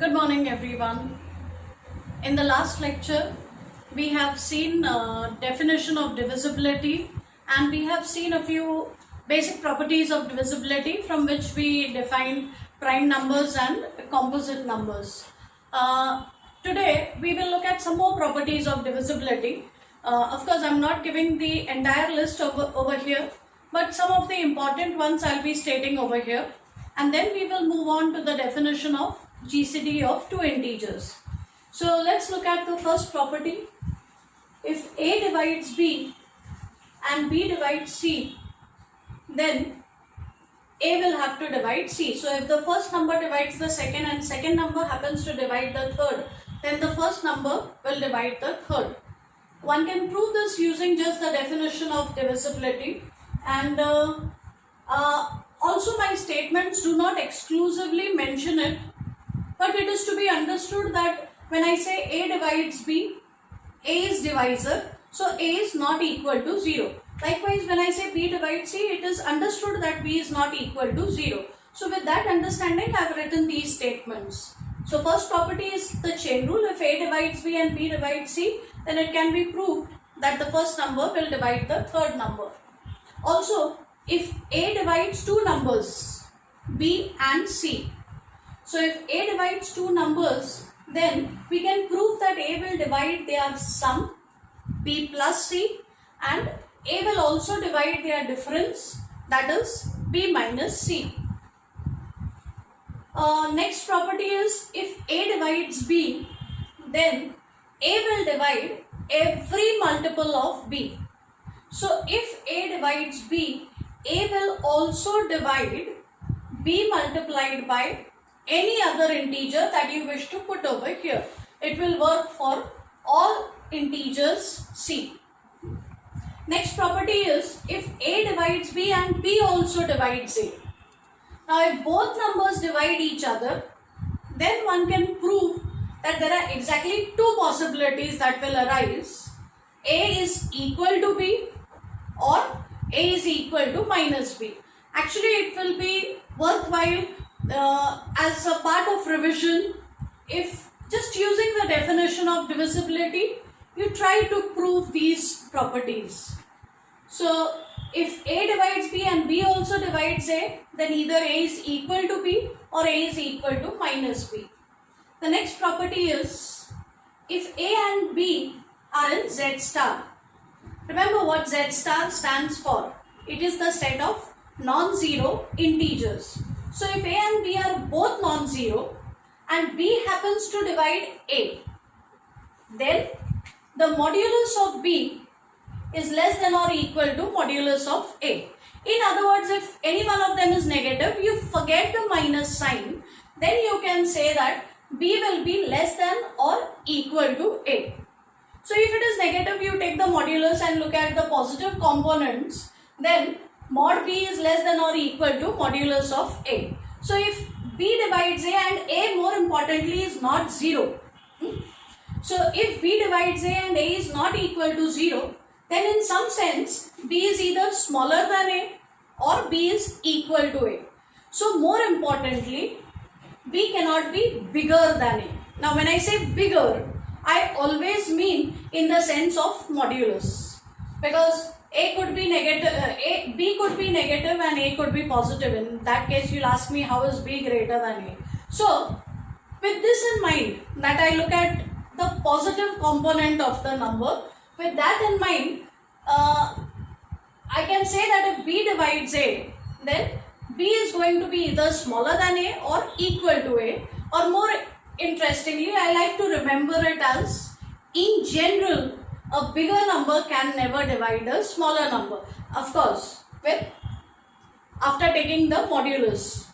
Good morning, everyone. In the last lecture, we have seen definition of divisibility, and we have seen a few basic properties of divisibility from which we define prime numbers and composite numbers. Today, we will look at some more properties of divisibility. Of course, I'm not giving the entire list over here, but some of the important ones I'll be stating over here. And then we will move on to the definition of GCD of two integers. So let's look at the first property. If A divides B and B divides C, then A will have to divide C. So if the first number divides the second and second number happens to divide the third, then the first number will divide the third. One can prove this using just the definition of divisibility, and also my statements do not exclusively mention it, but it is to be understood that when I say A divides B, A is divisor, so A is not equal to 0. Likewise, when I say B divides C, it is understood that B is not equal to 0. So with that understanding, I have written these statements. So first property is the chain rule. If A divides B and B divides C, then it can be proved that the first number will divide the third number. Also, if A divides two numbers, B and C, so if A divides two numbers, then we can prove that A will divide their sum, B plus C, and A will also divide their difference, that is B minus C. Next property is if A divides B, then A will divide every multiple of B. So if A divides B, A will also divide B multiplied by any other integer that you wish to put over here. It will work for all integers C. Next property is if A divides B and B also divides A. Now if both numbers divide each other, then one can prove that there are exactly two possibilities that will arise. A is equal to B or A is equal to minus B. Actually, it will be worthwhile as a part of revision if just using the definition of divisibility, you try to prove these properties. So, if A divides B and B also divides A, then either A is equal to B or A is equal to minus B. The next property is if A and B are in Z star. Remember what Z star stands for. It is the set of non-zero integers. So if A and B are both non-zero and B happens to divide A, then the modulus of B is less than or equal to modulus of A. In other words, if any one of them is negative, you forget the minus sign, then you can say that B will be less than or equal to A. So if it is negative, you take the modulus and look at the positive components, then mod B is less than or equal to modulus of A. So if B divides A and A, more importantly, is not 0. So if B divides A and A is not equal to 0, then in some sense B is either smaller than A or B is equal to A. So more importantly, B cannot be bigger than A. Now when I say bigger, I always mean in the sense of modulus, because A could be negative, B could be negative and A could be positive. In that case, you'll ask me how is B greater than A. So with this in mind, that I look at the positive component of the number, with that in mind, I can say that if B divides A, then B is going to be either smaller than A or equal to A, or more interestingly, I like to remember it as, in general, a bigger number can never divide a smaller number. Of course, after taking the modulus.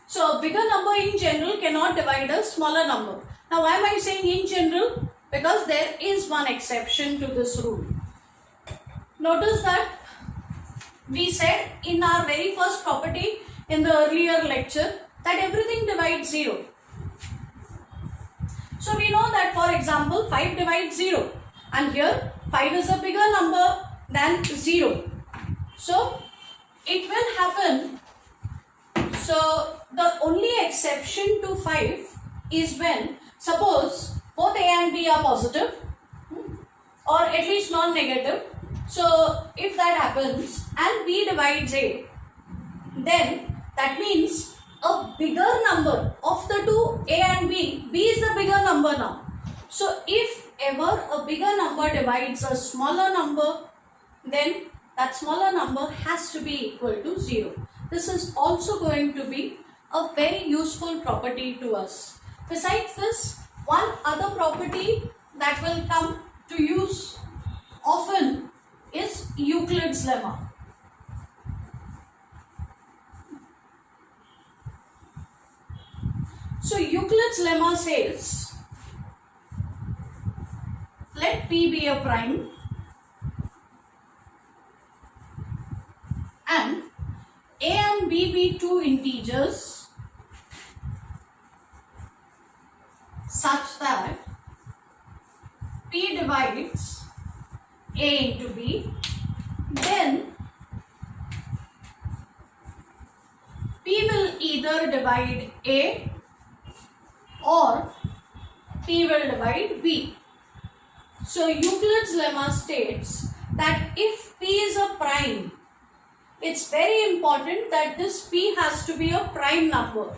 So a bigger number in general cannot divide a smaller number. Now why am I saying in general? Because there is one exception to this rule. Notice that we said in our very first property in the earlier lecture that everything divides 0. So we know that, for example, 5 divides 0, and here 5 is a bigger number than 0. So it will happen. So the only exception to 5 is when, suppose both A and B are positive, or at least non-negative. So if that happens and B divides A, then that means a bigger number of the two, A and B, B is the bigger number now. So if ever a bigger number divides a smaller number, then that smaller number has to be equal to 0. This is also going to be a very useful property to us. Besides this, one other property that will come to use often is Euclid's lemma. So Euclid's lemma says, let P be a prime and A and B be two integers such that P divides A into B, then P will either divide A or P will divide B. So Euclid's lemma states that if P is a prime, it's very important that this P has to be a prime number.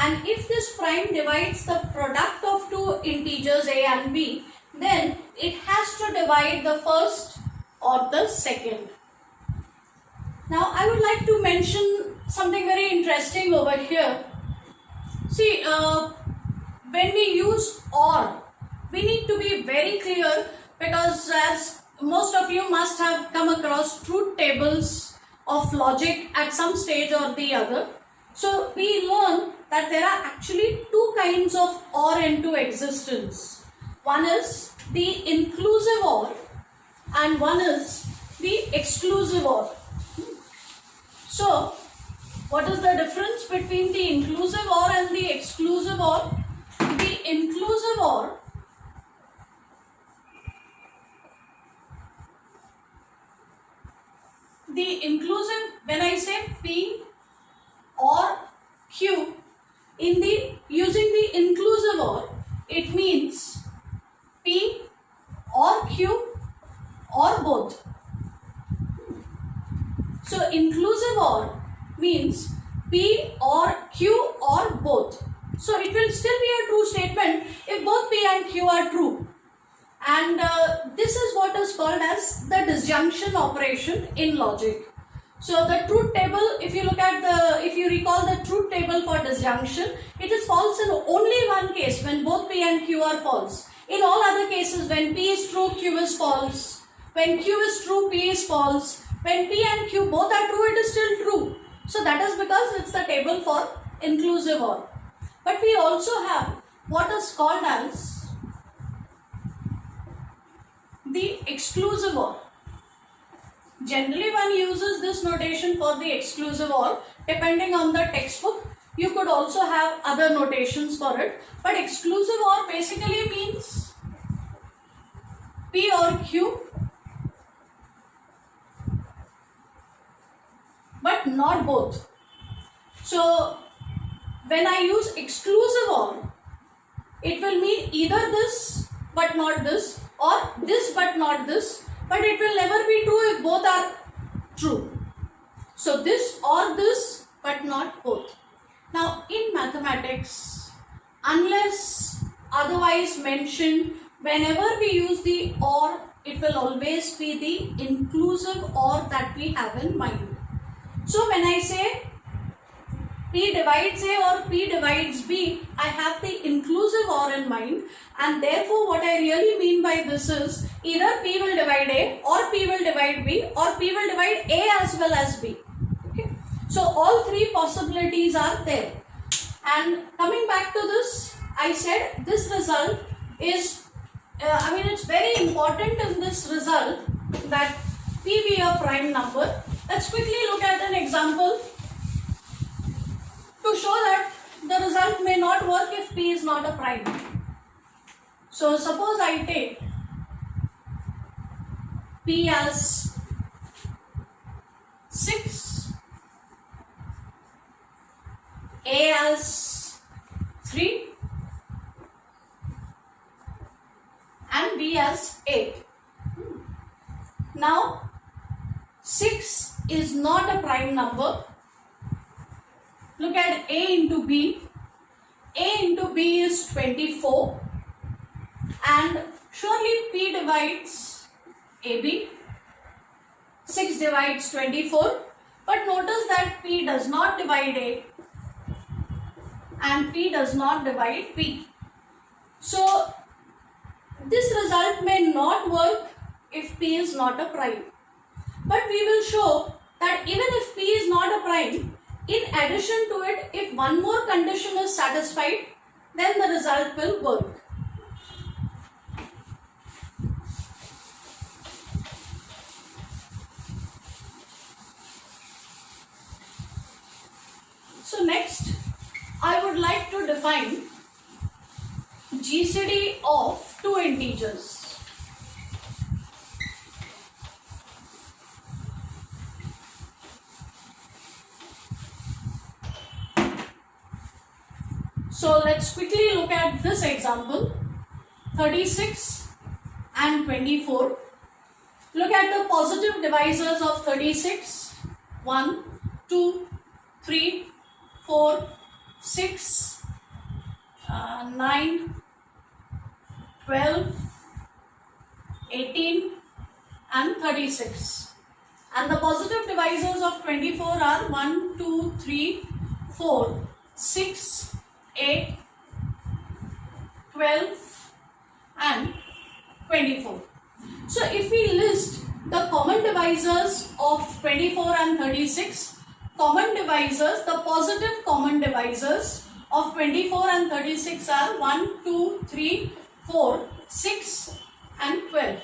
And if this prime divides the product of two integers A and B, then it has to divide the first or the second. Now I would like to mention something very interesting over here. See, when we use OR, we need to be very clear, because as most of you must have come across truth tables of logic at some stage or the other. So we learn that there are actually two kinds of OR into existence. One is the inclusive OR and one is the exclusive OR. So what is the difference between the inclusive OR and the exclusive OR? The inclusive OR when I say P or Q, using the inclusive OR, it means P or Q or both. So inclusive OR means P or Q or both. So it will still be a true statement if both P and Q are true. And this is what is called as the disjunction operation in logic. So the truth table, if you recall the truth table for disjunction, it is false in only one case, when both P and Q are false. In all other cases, when P is true, Q is false. When Q is true, P is false. When P and Q both are true, it is still true. So that is because it's the table for inclusive OR. But we also have what is called as the exclusive OR. Generally one uses this notation for the exclusive OR. Depending on the textbook, you could also have other notations for it. But exclusive OR basically means P or Q, but not both. So when I use exclusive OR, it will mean either this but not this, or this but not this, but it will never be true if both are true. So this or this but not both. Now in mathematics, unless otherwise mentioned, whenever we use the OR, it will always be the inclusive OR that we have in mind. So when I say P divides A or P divides B, I have the inclusive OR in mind, and therefore what I really mean by this is either P will divide A or P will divide B or P will divide A as well as B. Okay? So all three possibilities are there. And coming back to this, I said this result is, it's very important in this result that P be a prime number. Let's quickly look at an example to show that the result may not work if P is not a prime. So suppose I take P as 6, A as 3 and B as 8. Now 6 is not a prime number. Look at A into B. A into B is 24 and surely P divides AB. 6 divides 24, but notice that P does not divide A and P does not divide P. So this result may not work if P is not a prime. But we will show that even if P is not a prime, in addition to it, if one more condition is satisfied, then the result will work. So next, I would like to define GCD of two integers. So let's quickly look at this example, 36 and 24. Look at the positive divisors of 36, 1, 2, 3, 4, 6, 9, 12, 18 and 36. And the positive divisors of 24 are 1, 2, 3, 4, 6, 8, 12 and 24. So if we list the common divisors of 24 and 36, common divisors, the positive common divisors of 24 and 36 are 1, 2, 3, 4, 6 and 12.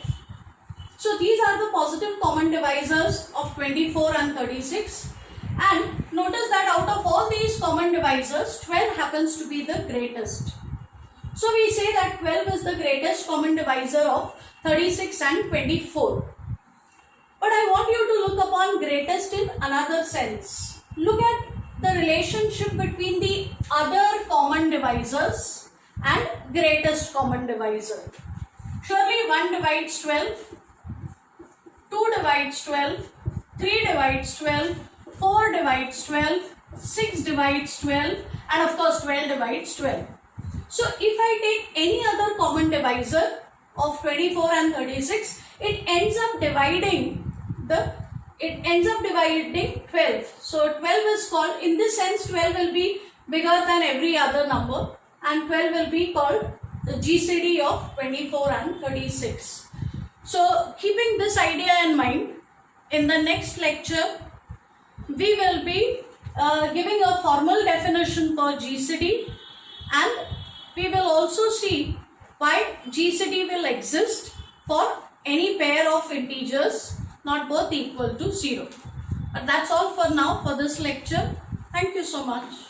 So these are the positive common divisors of 24 and 36. And notice that out of all these common divisors, 12 happens to be the greatest. So we say that 12 is the greatest common divisor of 36 and 24. But I want you to look upon greatest in another sense. Look at the relationship between the other common divisors and greatest common divisor. Surely 1 divides 12, 2 divides 12, 3 divides 12, 4 divides 12, 6 divides 12 and of course 12 divides 12. So if I take any other common divisor of 24 and 36, it ends up dividing 12. So 12 is called, in this sense 12 will be bigger than every other number and 12 will be called the GCD of 24 and 36. So keeping this idea in mind, in the next lecture we will be giving a formal definition for GCD, and we will also see why GCD will exist for any pair of integers not both equal to 0. But that's all for now for this lecture. Thank you so much.